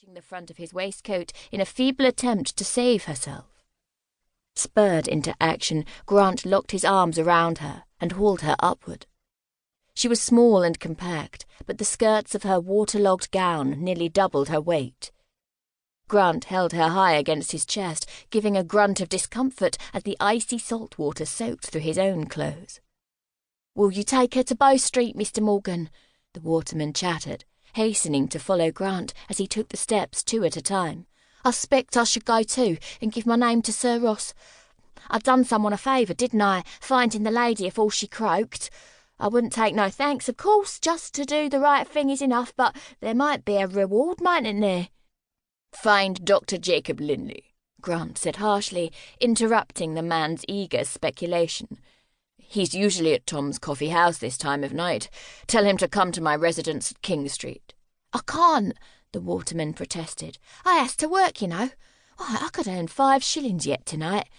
clutching the front of his waistcoat in a feeble attempt to save herself. Spurred into action, Grant locked his arms around her and hauled her upward. She was small and compact, but the skirts of her waterlogged gown nearly doubled her weight. Grant held her high against his chest, giving a grunt of discomfort as the icy salt water soaked through his own clothes. "Will you take her to Bow Street, Mr. Morgan?" the waterman chattered, hastening to follow Grant as he took the steps 2 at a time. "I s'pect I should go too, and give my name to Sir Ross. I done someone a favour, didn't I, finding the lady afore she croaked? I wouldn't take no thanks, of course, just to do the right thing is enough, but there might be a reward, mightn't there?" "Find Dr. Jacob Linley," Grant said harshly, interrupting the man's eager speculation. "He's usually at Tom's coffee house this time of night. Tell him to come to my residence at King Street." "I can't," the waterman protested. "I has to work, you know. Why, I could earn 5 shillings yet tonight."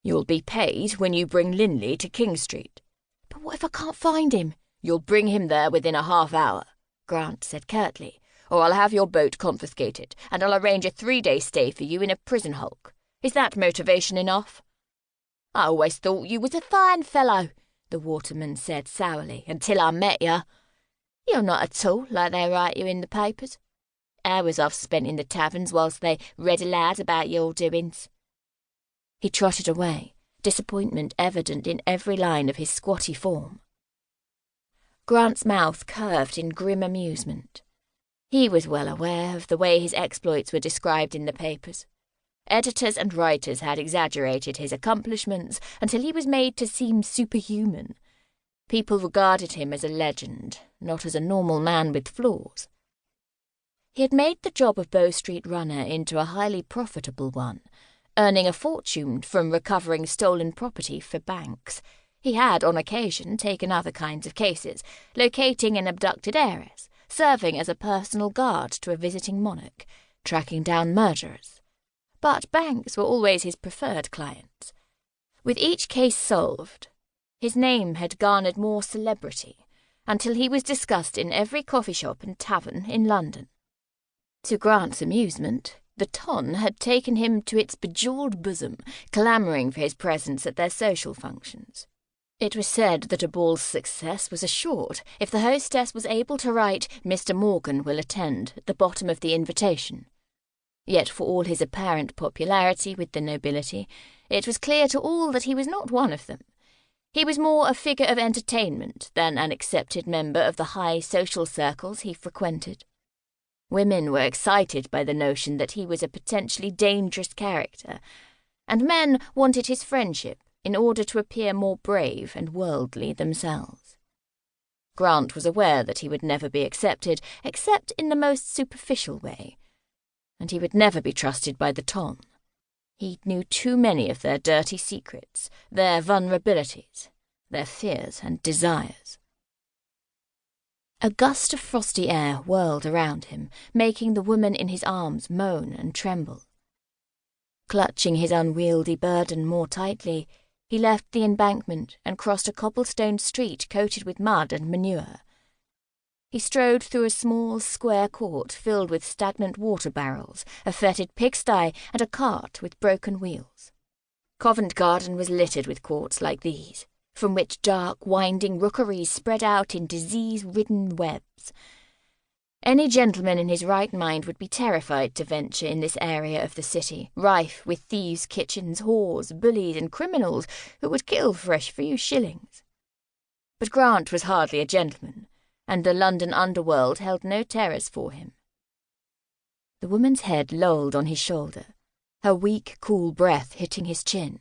"You'll be paid when you bring Linley to King Street." "But what if I can't find him?" "You'll bring him there within a half hour," Grant said curtly, "or I'll have your boat confiscated, and I'll arrange a 3-day stay for you in a prison hulk. Is that motivation enough?" "I always thought you was a fine fellow," the waterman said sourly, "until I met you. You're not at all like they write you in the papers. Hours I've spent in the taverns whilst they read aloud about your doings." He trotted away, disappointment evident in every line of his squatty form. Grant's mouth curved in grim amusement. He was well aware of the way his exploits were described in the papers. Editors and writers had exaggerated his accomplishments until he was made to seem superhuman. People regarded him as a legend, not as a normal man with flaws. He had made the job of Bow Street runner into a highly profitable one, earning a fortune from recovering stolen property for banks. He had, on occasion, taken other kinds of cases, locating an abducted heiress, serving as a personal guard to a visiting monarch, tracking down murderers. But banks were always his preferred clients. With each case solved, his name had garnered more celebrity, until he was discussed in every coffee shop and tavern in London. To Grant's amusement, the ton had taken him to its bejewelled bosom, clamouring for his presence at their social functions. It was said that a ball's success was assured if the hostess was able to write "Mr. Morgan will attend" at the bottom of the invitation. Yet for all his apparent popularity with the nobility, it was clear to all that he was not one of them. He was more a figure of entertainment than an accepted member of the high social circles he frequented. Women were excited by the notion that he was a potentially dangerous character, and men wanted his friendship in order to appear more brave and worldly themselves. Grant was aware that he would never be accepted except in the most superficial way, and he would never be trusted by the ton. He knew too many of their dirty secrets, their vulnerabilities, their fears and desires. A gust of frosty air whirled around him, making the woman in his arms moan and tremble. Clutching his unwieldy burden more tightly, he left the embankment and crossed a cobblestone street coated with mud and manure. He strode through a small, square court filled with stagnant water barrels, a fetid pigsty, and a cart with broken wheels. Covent Garden was littered with courts like these, from which dark, winding rookeries spread out in disease-ridden webs. Any gentleman in his right mind would be terrified to venture in this area of the city, rife with thieves' kitchens, whores, bullies, and criminals who would kill for a few shillings. But Grant was hardly a gentleman, and the London underworld held no terrors for him. The woman's head lolled on his shoulder, her weak, cool breath hitting his chin.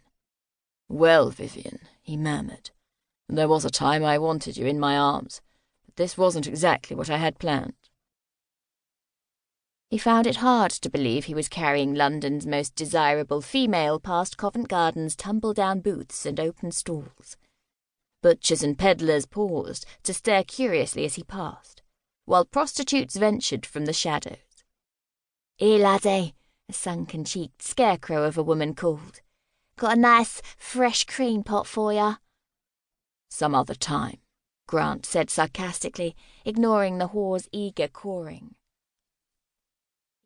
"Well, Vivian," he murmured, "there was a time I wanted you in my arms, but this wasn't exactly what I had planned." He found it hard to believe he was carrying London's most desirable female past Covent Garden's tumble-down booths and open stalls. Butchers and peddlers paused to stare curiously as he passed, while prostitutes ventured from the shadows. "Here, laddie," a sunken-cheeked scarecrow of a woman called. "Got a nice, fresh cream pot for ya." "Some other time," Grant said sarcastically, ignoring the whore's eager cawing.